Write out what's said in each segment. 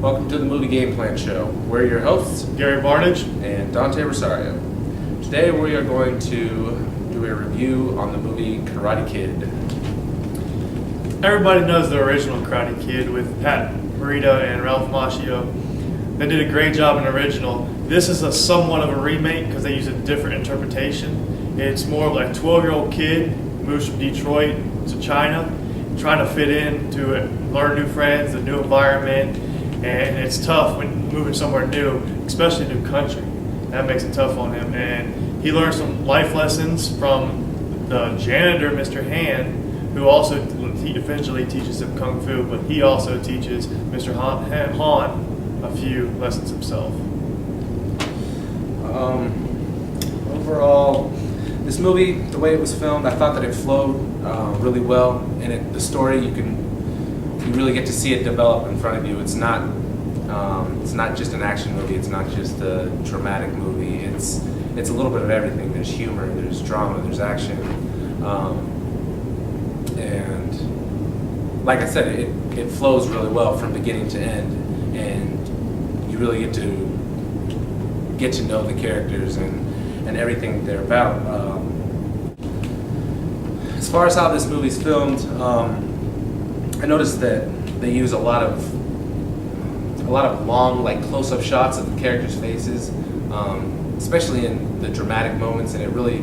Welcome to the Moviegameplan Show. We're your hosts, Gary Barnage and Dante Rosario. Today we are going to do a review on the movie Karate Kid. Everybody knows the original Karate Kid with Pat Morita and Ralph Macchio. They did a great job in the original. This is somewhat of a remake because they use a different interpretation. It's more of like a 12-year-old kid moves from Detroit to China, trying to fit in to learn new friends, a new environment, and it's tough when moving somewhere new, especially a new country. That makes it tough on him, and he learns some life lessons from the janitor, Mr. Han, who also eventually teaches him Kung Fu, but he also teaches Mr. Han a few lessons himself. Overall, this movie, the way it was filmed, I thought that it flowed really well, and the story you really get to see it develop in front of you. It's not just an action movie. It's not just a dramatic movie. It's a little bit of everything. There's humor, there's drama, there's action, and like I said, it flows really well from beginning to end, and you really get to know the characters and everything they're about. As far as how this movie's filmed, I noticed that they use a lot of long, like close-up shots of the characters' faces, especially in the dramatic moments, and it really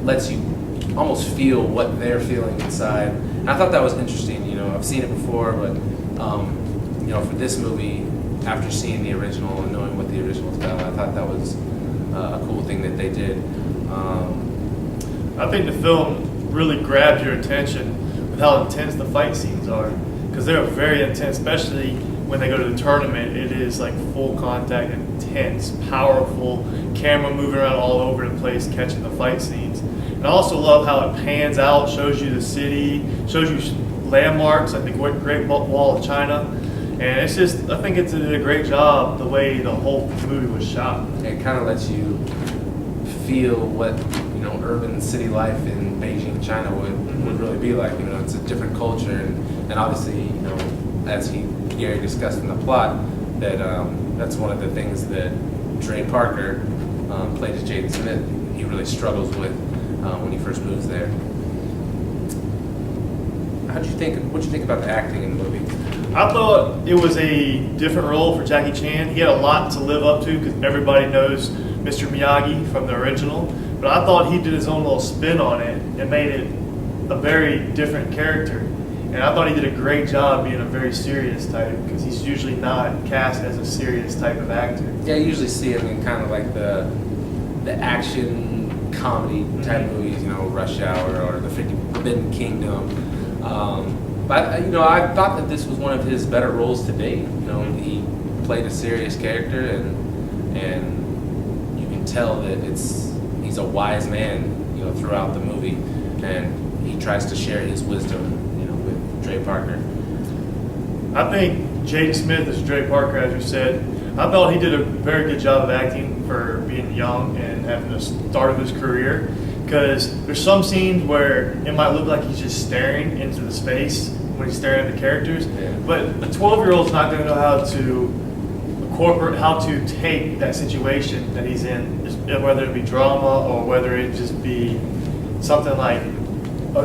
lets you almost feel what they're feeling inside. And I thought that was interesting. I've seen it before, but for this movie, after seeing the original and knowing what the original was about, I thought that was a cool thing that they did. I think the film really grabbed your attention with how intense the fight scenes are, because they're very intense, especially when they go to the tournament. It is like full contact, intense, powerful, camera moving around all over the place, catching the fight scenes. And I also love how it pans out, shows you the city, shows you landmarks like the Great Wall of China. And it's just, I think it did a great job the way the whole movie was shot. It kind of lets you feel what urban city life in Beijing, China would really be like. It's a different culture, and obviously, as Gary discussed in the plot, that that's one of the things that Trey Parker, played as Jaden Smith, he really struggles with when he first moves there. What did you think about the acting in the movie? I thought it was a different role for Jackie Chan. He had a lot to live up to because everybody knows Mr. Miyagi from the original. But I thought he did his own little spin on it and made it a very different character. And I thought he did a great job being a very serious type, because he's usually not cast as a serious type of actor. Yeah, you usually see him in kind of like the action comedy type movies, Rush Hour or The Forbidden Kingdom. But I thought that this was one of his better roles to date. He played a serious character, and you can tell that he's a wise man, throughout the movie, and he tries to share his wisdom, with Trey Parker. I think Jaden Smith is Trey Parker, as you said. I felt he did a very good job of acting for being young and having the start of his career, because there's some scenes where it might look like he's just staring into the space when he's staring at the characters, but a 12-year-old's not going to know how to take that situation that he's in, whether it be drama or whether it just be something like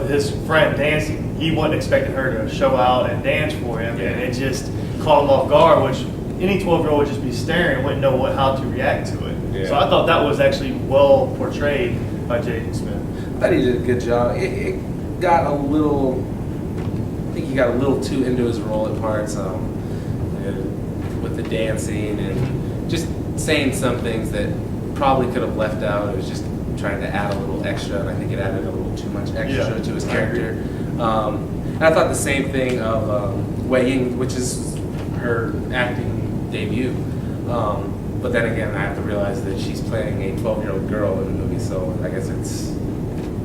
his friend dancing. He wasn't expecting her to show out and dance for him, and it just caught him off guard, which any 12-year-old would just be staring and wouldn't know how to react to it. Yeah. So I thought that was actually well portrayed by Jaden Smith. I thought he did a good job. It got a little, I think he got a little too into his role at parts, with the dancing and just saying some things that probably could have left out. It was just trying to add a little extra, and I think it added a little too much extra to his character. And I thought the same thing of Wei Ying, which is her acting debut. But then again, I have to realize that she's playing a 12-year-old girl in the movie, so I guess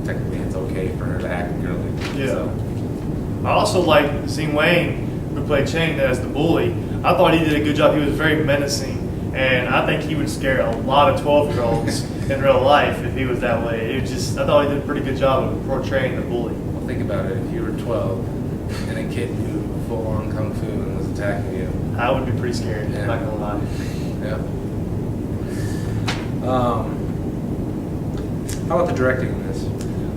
technically it's okay for her to act girly. Yeah. So. I also like Xing Wang, who played Chang as the bully. I thought he did a good job. He was very menacing, and I think he would scare a lot of 12-year-olds in real life if he was that way. I thought he did a pretty good job of portraying the bully. Well, think about it. If you were 12 and a kid knew full-on kung fu and was attacking you, That would be pretty scary. Yeah. Not gonna lie. Yeah. How about the directing in this?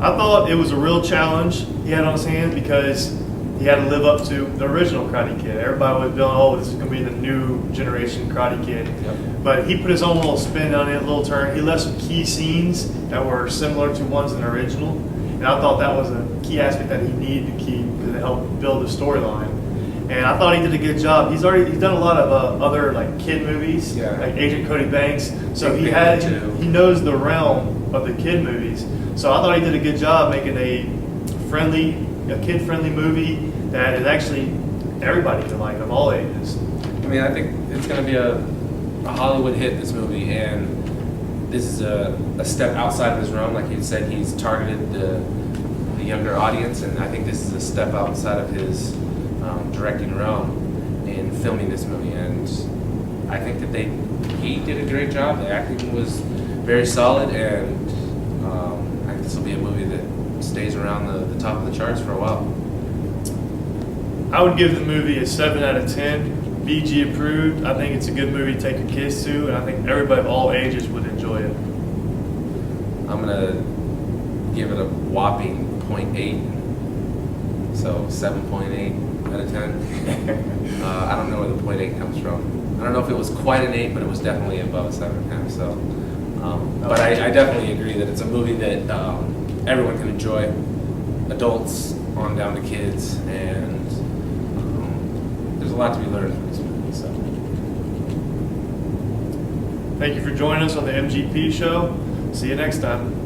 I thought it was a real challenge he had on his hands because he had to live up to the original Karate Kid. Everybody was building, oh, this is going to be the new generation Karate Kid. Yep. But he put his own little spin on it, a little turn. He left some key scenes that were similar to ones in the original. And I thought that was a key aspect that he needed to keep to help build the storyline. And I thought he did a good job. He's done a lot of other like kid movies, Yeah. like Agent Cody Banks. So Big he fan too. he knows the realm of the kid movies. So I thought he did a good job making a kid-friendly movie that is actually everybody can like, of all ages. I mean, I think it's going to be a Hollywood hit, this movie, and this is a step outside of his realm. Like you said, he's targeted the younger audience, and I think this is a step outside of his directing realm in filming this movie. And I think that he did a great job. The acting was very solid, and I think this will be a movie that stays around the top of the charts for a while. I would give the movie a 7 out of 10, BG approved. I think it's a good movie to take your kids to, and I think everybody of all ages would enjoy it. I'm gonna give it a whopping 0.8, so 7.8 out of 10. I don't know where the 0.8 comes from. I don't know if it was quite an 8, but it was definitely above a 7.5. So, but I definitely agree that it's a movie that everyone can enjoy, adults on down to kids, and there's a lot to be learned from this movie. So, Thank you for joining us on the MGP Show. See you next time.